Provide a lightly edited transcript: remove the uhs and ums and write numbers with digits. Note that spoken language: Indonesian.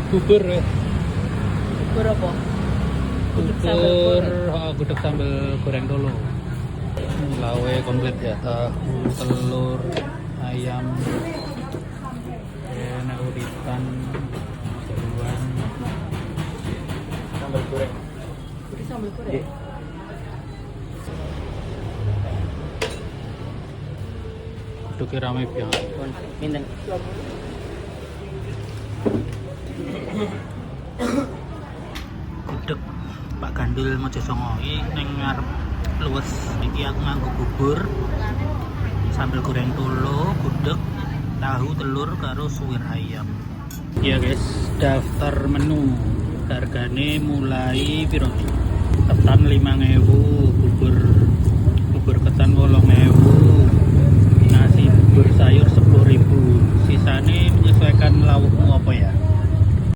Bubur ya. Bubur apa? Bubur, gudeg sambal goreng dulu. Lawe komplit ya, tahu, telur, ayam, enak uritan, jeruan, Sambal goreng. Bubur sambal goreng. gudegnya rame banget. Minten. Gudeg Pak Gandul Mojosongo iki ning ngarep luwes iki aku nganggo bubur sambal goreng tolo, gudeg, tahu, telur karo suwir ayam. Iya guys, daftar menu. Hargane mulai piro? Ketan 5.000, bubur ketan 8.000, nasi bubur sayur 10.000. Sisane menyesuaikan laukmu apa ya.